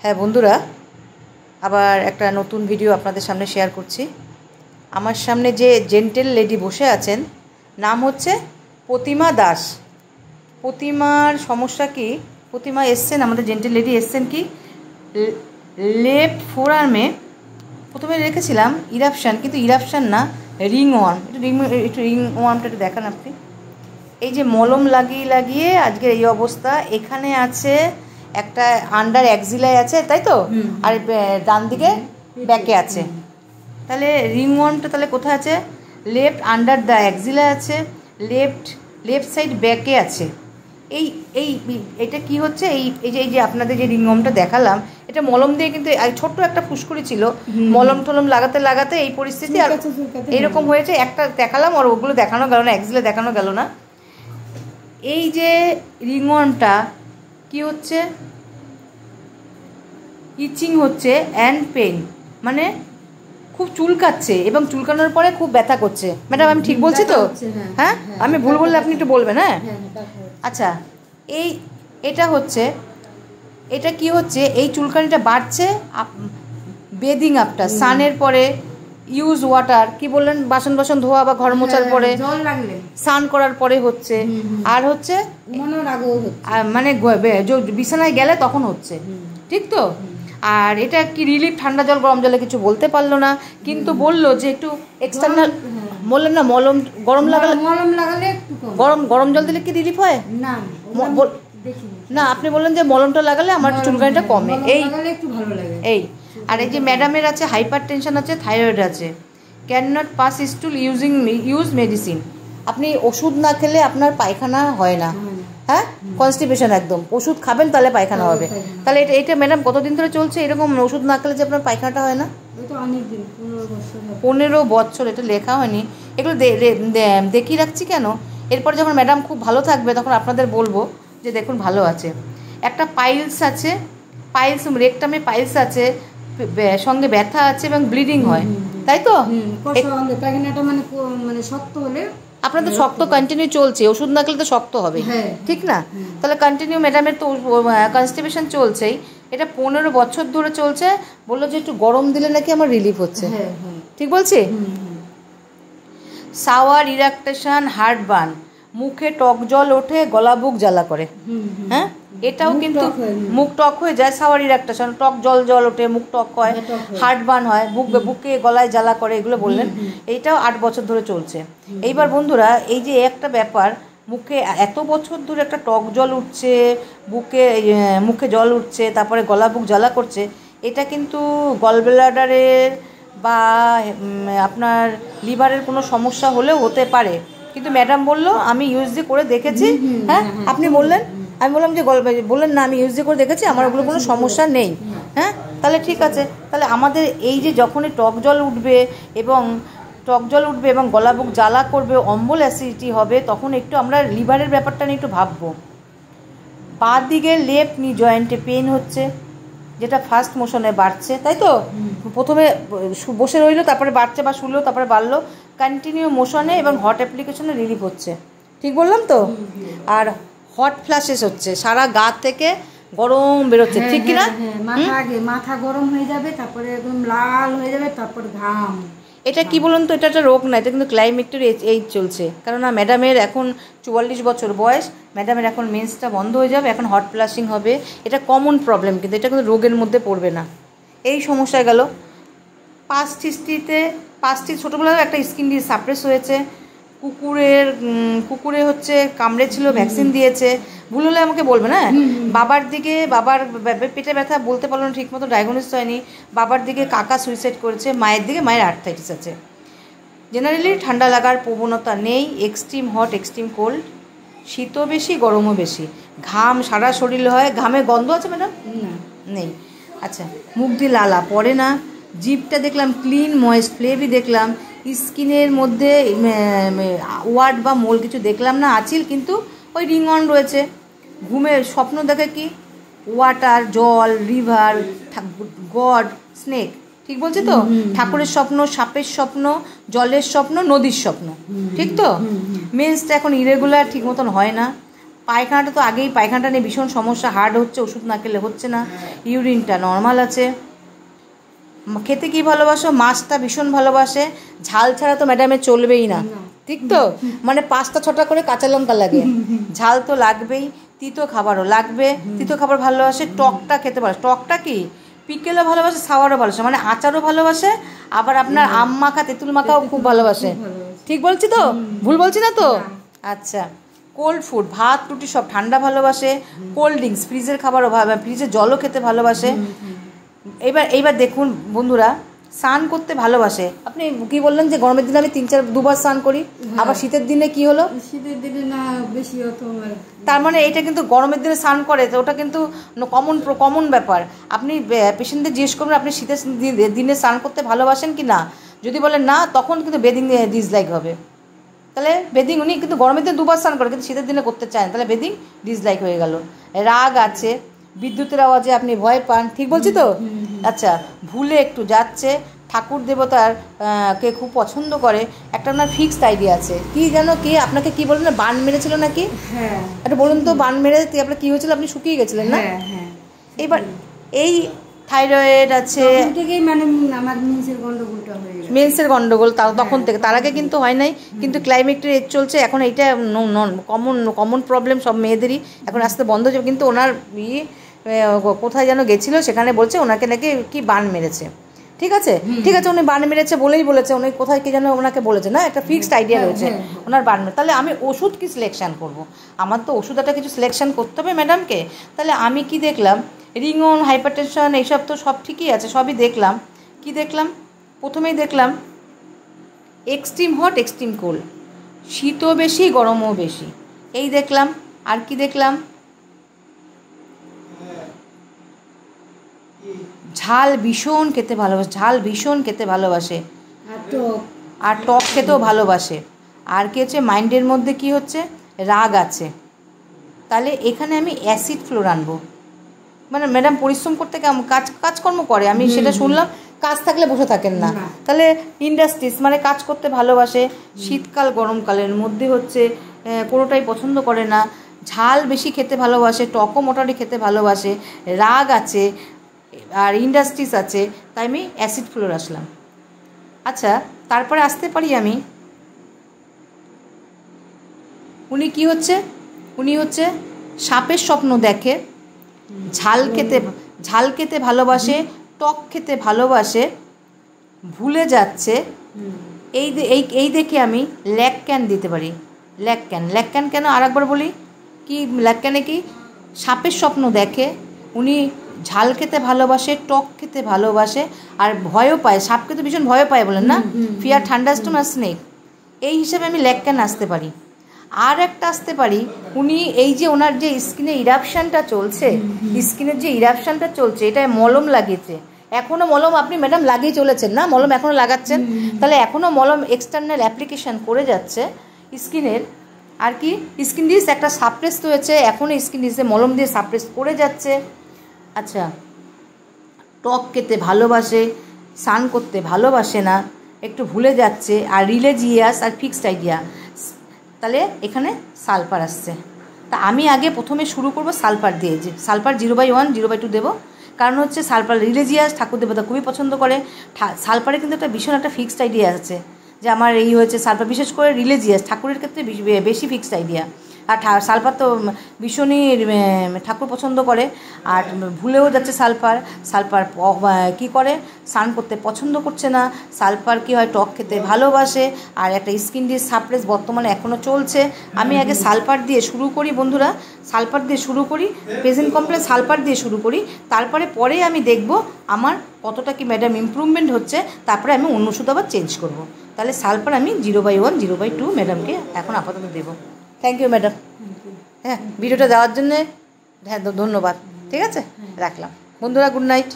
হ্যাঁ বন্ধুরা, আবার একটা নতুন ভিডিও আপনাদের সামনে শেয়ার করছি। আমার সামনে যে জেন্টেল লেডি বসে আছেন, নাম হচ্ছে প্রতিমা দাস। প্রতিমার সমস্যা কি? প্রতিমা এসছেন, আমাদের জেন্টেল লেডি এসছেন কি লেফট ফোর আর্মে প্রথমে রেখেছিলাম ইরাপশান, কিন্তু ইরাপশান না, রিং ওয়ার্ম। একটু রিং ওয়ার্মটা একটু দেখান আপনি। এই যে মলম লাগিয়ে লাগিয়ে আজকের এই অবস্থা। এখানে আছে একটা আন্ডার অ্যাক্সিলায় আছে, তাই তো? আর ডান দিকে ব্যাকে আছে। তাহলে রিং ওয়ার্মটা তাহলে কোথায় আছে? লেফট আন্ডার দ্য অ্যাক্সিলায় আছে, লেফট সাইড ব্যাকে আছে। এই এই এটা কি হচ্ছে? এই যে আপনাদের যে রিং ওয়ার্মটা দেখালাম, এটা মলম দিয়ে, কিন্তু ছোট্ট একটা ফুসকুড়ি ছিল, মলম টলম লাগাতে লাগাতে এই পরিস্থিতি। আর এইরকম হয়েছে। একটা দেখালাম, আর ওগুলো দেখানো গেল না, অ্যাক্সিলা দেখানো গেল না। এই যে রিংওয়ার্মটা কি হচ্ছে? ইচিং হচ্ছে অ্যান্ড পেন, মানে খুব চুলকাচ্ছে এবং চুলকানোর পরে খুব ব্যথা করছে। ম্যাডাম আমি ঠিক বলছি তো? হ্যাঁ, আমি ভুল বললে আপনি একটু বলবেন। হ্যাঁ, আচ্ছা। এটা হচ্ছে, এটা কি হচ্ছে? এই চুলকানিটা বাড়ছে বেদিং আফটার, সানের পরে ইউজ ওয়াটার, কি বললেন, বাসন বাসন ধোয়া বা ঘর মোছার পরে, স্নান করার পরে হচ্ছে। আর হচ্ছে মানে বিছানায় গেলে তখন হচ্ছে, ঠিক তো? আর এটা কি রিলিফ? ঠান্ডা জল গরম জলে কিছু বলতে পারলো না, কিন্তু বললো যে একটু এক্সটার্নাল, বললেন না মলম গরম লাগালে, গরম জল দিলে কি রিলিফ হয়? না, আপনি বললেন যে মলমটা লাগালে আমার চুলকানিটা কমে। এই আর এই যে ম্যাডামের আছে হাইপার টেনশন আছে, থাইরয়েড আছে, can not pass স্টুল use medicine. আপনি ওষুধ না খেলে আপনার পায়খানা হয় না। হ্যাঁ, কনস্টিপেশন একদম। ওষুধ খাবেন তাহলে পায়খানা হবে। তাহলে এটা ম্যাডাম কতদিন ধরে চলছে এরকম? ওষুধ না খেলে যে আপনার পায়খানাটা হয় না? 15 বছর। এটা লেখা হয়নি, এগুলো দেখিয়ে রাখছি কেন? এরপর যখন ম্যাডাম খুব ভালো থাকবে তখন আপনাদের বলবো যে দেখুন ভালো আছে। একটা পাইলস আছে, পাইলস রেকটামে পাইলস আছে, সঙ্গে ব্যথা আছে এবং ব্লিডিং হয়, তাই তো? মানে শক্ত হলে আপনাদের শক্ত কন্টিনিউ চলছে, ওষুধ না খেলে তো শক্ত হবে, ঠিক না? তাহলে কন্টিনিউ ম্যাডামের তো কনস্টিপেশন চলছেই। এটা 15 বছর ধরে চলছে। বললো যে একটু গরম দিলে নাকি আমার রিলিফ হচ্ছে। ঠিক বলছি? সাওয়ার ইরাকটেশন, হার্ট বার্ন, মুখে টক জল ওঠে, গলা বুক জ্বালা করে। হ্যাঁ, এটাও কিন্তু মুখ টক হয়ে যায়। সাওয়ার ইরাকটেশন, টক জল ওঠে, মুখ টক হয়, হার্ট বার্ন হয়, বুকে গলায় জ্বালা করে, এগুলো বললেন। এইটাও 8 বছর ধরে চলছে। এইবার বন্ধুরা, এই যে একটা ব্যাপার, মুখে এত বছর ধরে একটা টক জল উঠছে, মুখে জল উঠছে, তারপরে গলা বুক জ্বালা করছে, এটা কিন্তু গলব্লাডারের বা আপনার লিভারের কোনো সমস্যা হলেও হতে পারে। কিন্তু ম্যাডাম বললো আমি ইউএসজি করে দেখেছি। হ্যাঁ, আপনি বললেন, আমি বললাম যে বললেন না আমি ইউএসজি করে দেখেছি, আমার ওগুলো কোনো সমস্যা নেই। হ্যাঁ, তাহলে ঠিক আছে। তাহলে আমাদের এই যে যখনই টক জল উঠবে এবং গলা বুক জ্বালা করবে, অম্বল অ্যাসিডিটি হবে, তখন একটু আমরা লিভারের ব্যাপারটা নিয়ে একটু ভাববো। বাঁ দিকে লেফট নি জয়েন্টে পেন হচ্ছে, যেটা ফার্স্ট মোশনে বাড়ছে, তাই তো? প্রথমে বসে রইলো, তারপরে বাড়ছে, বা শুলো তারপরে বাড়লো, কন্টিনিউ মোশনে এবং হট অ্যাপ্লিকেশনে রিলিফ হচ্ছে। ঠিক বললাম তো? আর হট ফ্ল্যাশেস হচ্ছে, সারা গা থেকে গরম বেরোচ্ছে, ঠিক কিনা? মাথা গরম হয়ে যাবে, তারপরে একদম লাল হয়ে যাবে, তারপর ঘাম। এটা কি বলুন তো? এটা একটা রোগ না, এটা কিন্তু ক্লাইমেটের এইজ চলছে। কেননা ম্যাডামের এখন 44 বছর বয়স, ম্যাডামের এখন মেন্সটা বন্ধ হয়ে যাবে, এখন হট ফ্লাশিং হবে। এটা কমন প্রবলেম, কিন্তু এটা কিন্তু রোগের মধ্যে পড়বে না। এই সমস্যা গেল। পাঁচটি ছোটোবেলায় একটা স্কিন দিয়ে সাপ্রেস হয়েছে। কুকুরে হচ্ছে কামড়েছিল, ভ্যাকসিন দিয়েছে। ভুল হলে আমাকে বলবেন। হ্যাঁ, বাবার পেটে ব্যথা, বলতে পারলো না ঠিক মতো, ডায়াগনোসিস হয়নি। বাবার দিকে কাকা সুইসাইড করেছে, মায়ের দিকে মায়ের আর্থ্রাইটিস আছে। জেনারেলি ঠান্ডা লাগার প্রবণতা নেই, এক্সট্রিম হট এক্সট্রিম কোল্ড, শীতও বেশি গরমও বেশি, ঘাম সারা শরীরে হয়। ঘামে গন্ধ আছে ম্যাডাম? নেই। আচ্ছা, মুখ দিয়ে লালা পড়ে না, জিভটা দেখলাম ক্লিন ময়েস্ট, ফ্লেভি দেখলাম, স্কিনের মধ্যে ওয়ার্ড বা মোল কিছু দেখলাম না, আছিল কিন্তু ওই রিং অন রয়েছে। ঘুমের স্বপ্ন দেখে কি? ওয়াটার, জল, রিভার, গড, স্নেক, ঠিক বলছি তো? ঠাকুরের স্বপ্ন, সাপের স্বপ্ন, জলের স্বপ্ন, নদীর স্বপ্ন, ঠিক তো? মেন্সটা এখন ইরেগুলার, ঠিক মতন হয় না। পায়খানাটা তো আগেই, পায়খানাটা নিয়ে ভীষণ সমস্যা, হার্ড হচ্ছে, ওষুধ না খেলে হচ্ছে না। ইউরিনটা নর্মাল আছে। খেতে কি ভালোবাসো? মাছটা ভীষণ ভালোবাসে। ঝাল ছাড়া তো ম্যাডামের চলবেই না, ঠিক তো? মানে 5টা 6টা করে কাঁচা লঙ্কা লাগে, ঝাল তো লাগবেই, তিতো খাবারও লাগবে, তিতো খাবার ভালোবাসে। টকটা খেতে ভালো, টকটা কি পিকেলও ভালোবাসে, সাওয়ারও ভালোবাসে, মানে আচারও ভালোবাসে, আবার আপনার আম মাখা তেঁতুল মাখাও খুব ভালোবাসে। ঠিক বলছি তো? ভুল বলছি না তো? আচ্ছা। কোল্ড ফুড, ভাত রুটি সব ঠান্ডা ভালোবাসে। কোল্ড ড্রিঙ্কস, ফ্রিজের খাবারও ফ্রিজের জলও খেতে ভালোবাসে। এইবার দেখুন বন্ধুরা, স্নান করতে ভালোবাসে। আপনি কি বললেন যে গরমের দিনে আমি 3-4 2বার স্নান করি, আবার শীতের দিনে কি হলো? শীতের দিনে না বেশি হতো। তার মানে এটা কিন্তু গরমের দিনে স্নান করে, তো ওটা কিন্তু কমন ব্যাপার। আপনি পেশেন্টদের জিজ্ঞেস করবেন আপনি শীতের দিনে স্নান করতে ভালোবাসেন কি না, যদি বলেন না তখন কিন্তু বেদিং ডিসলাইক হবে। তাহলে বেদিং, উনি কিন্তু গরমের দিনে 2বার স্নান করে কিন্তু শীতের দিনে করতে চান, তাহলে বেদিং ডিসলাইক হয়ে গেল। রাগ আছে, বিদ্যুতের আওয়াজে আপনি ভয় পান, ঠিক বলছি তো? আচ্ছা। ভুলে একটু যাচ্ছে, ঠাকুর দেবতার কে খুব পছন্দ করে, একটা আপনার ফিক্সড আইডিয়া আছে। কি যেন, কি আপনাকে কি বললেন, বান মেরেছিল নাকি? হ্যাঁ। একটা বলুন তো, বান মেরে আপনার কি হয়েছিল? আপনি শুকিয়ে গেছিলেন না? এবার এই থাইরয়েড আছে, মানে আমার মেন্সের গন্ডগোল তখন থেকে, তার আগে কিন্তু হয় নাই, কিন্তু ক্লাইমেটের এজ চলছে এখন, এইটা কমন প্রবলেম সব মেয়েদেরই, এখন আসতে বন্ধ হচ্ছে। কিন্তু ওনার কোথায় যেন গেছিলো, সেখানে বলছে ওনাকে নাকি কি বান মেরেছে। ঠিক আছে, ঠিক আছে, উনি বান মেরেছে বলেই বলেছে, উনি কোথায় কি যেন ওনাকে বলেছে না, একটা ফিক্সড আইডিয়া রয়েছে ওনার বান মেরে। তাহলে আমি ওষুধ কি সিলেকশন করব? আমার তো ওষুধ একটা কিছু সিলেকশন করতে হবে ম্যাডামকে। তাহলে আমি কি দেখলাম, রিংওন, হাইপারটেনশন, এইসব তো সব ঠিকই আছে, সবই দেখলাম। কি দেখলাম? প্রথমেই দেখলাম এক্সট্রিম হট, এক্সট্রিম কোল্ড, শীতও বেশি গরমও বেশি, এই দেখলাম। আর কি দেখলাম? ঝাল ভীষণ খেতে ভালোবাসে, ঝাল ভীষণ খেতে ভালোবাসে, আর টক খেতেও ভালোবাসে। আর কি হচ্ছে, মাইন্ডের মধ্যে কি হচ্ছে, রাগ আছে। তাহলে এখানে আমি অ্যাসিড ফ্লোর আনবো। মানে ম্যাডাম পরিশ্রম করতে কেমন কাজকর্ম করে, আমি সেটা শুনলাম, কাজ থাকলে বসে থাকেন না। তাহলে ইন্ডাস্ট্রিজ, মানে কাজ করতে ভালোবাসে, শীতকাল গরমকালের মধ্যে হচ্ছে কোনোটাই পছন্দ করে না, ঝাল বেশি খেতে ভালোবাসে, টকও মোটামুটি খেতে ভালোবাসে, রাগ আছে, আর ইন্ডাস্ট্রিজ আছে। তাই আমি অ্যাসিড ফ্লোর আসলাম। আচ্ছা, তারপরে আসতে পারি আমি, উনি কি হচ্ছে, উনি হচ্ছে সাপের স্বপ্ন দেখে, ঝাল খেতে ভালোবাসে, টক খেতে ভালোবাসে, ভুলে যাচ্ছে। এই দেখে আমি ল্যাকক্যান দিতে পারি। ল্যাকক্যান কেন আর একবার বলি, কি ল্যাকক্যানে কি সাপের স্বপ্ন দেখে, উনি ঝাল খেতে ভালোবাসে, টক খেতে ভালোবাসে, আর ভয়ও পায়, সাপকে তো ভীষণ ভয় পায় বলেন না, ফিয়ার থান্ডারস্টর্ম আর স্নেক। এই হিসেবে আমি ল্যাকক্যান আসতে পারি। আর একটা আসতে পারি, উনি এই যে ওনার যে স্কিনের ইরাপশানটা চলছে, স্কিনের যে ইরাপশানটা চলছে, এটা মলম লাগিয়েছে, এখনও মলম আপনি ম্যাডাম লাগিয়ে চলেছেন না, মলম এখনও লাগাচ্ছেন, তাহলে এখনও মলম এক্সটার্নাল অ্যাপ্লিকেশান করে যাচ্ছে স্কিনের। আর কি স্কিন ডিস একটা সাপ্রেস হয়েছে, এখনও স্কিন ডিসে মলম দিয়ে সাপ্রেস করে যাচ্ছে। আচ্ছা, টক খেতে ভালোবাসে, স্নান করতে ভালোবাসে না, একটু ভুলে যাচ্ছে, আর রিলিজিয়াস আর ফিক্সড আইডিয়া। তাহলে এখানে সালফার আসছে। তা আমি আগে প্রথমে শুরু করব সালফার দিয়ে, যে সালফার 0/1 0/2 দেবো। কারণ হচ্ছে সালফার রিলিজিয়াস, ঠাকুর দেবতা খুবই পছন্দ করে। সালফারে কিন্তু একটা ভীষণ একটা ফিক্সড আইডিয়া আছে যে আমার এই হয়েছে সালফার, বিশেষ করে রিলিজিয়াস ঠাকুরের ক্ষেত্রে বেশি ফিক্সড আইডিয়া। আর সালফার তো ভীষণই ঠাকুর পছন্দ করে, আর ভুলেও যাচ্ছে সালফার কী করে, স্নান করতে পছন্দ করছে না, সালফার কী হয়, টক খেতে ভালোবাসে, আর একটা স্কিন ডিস সাপ্রেস বর্তমানে এখনও চলছে। আমি আগে সালফার দিয়ে শুরু করি বন্ধুরা, সালফার দিয়ে শুরু করি, প্রেজেন্ট কমপ্লেন সালফার দিয়ে শুরু করি, পরে আমি দেখব আমার কতটা কি ম্যাডাম ইমপ্রুভমেন্ট হচ্ছে, তারপরে আমি অন্য ওষুধ আবার চেঞ্জ করব। তাহলে সালফার আমি 0/1 0/2 ম্যাডামকে এখন আপাতত দেবো। Thank you madam. হ্যাঁ, ভিডিওটা দেওয়ার জন্যে হ্যাঁ ধন্যবাদ। ঠিক আছে, রাখলাম বন্ধুরা, গুড নাইট।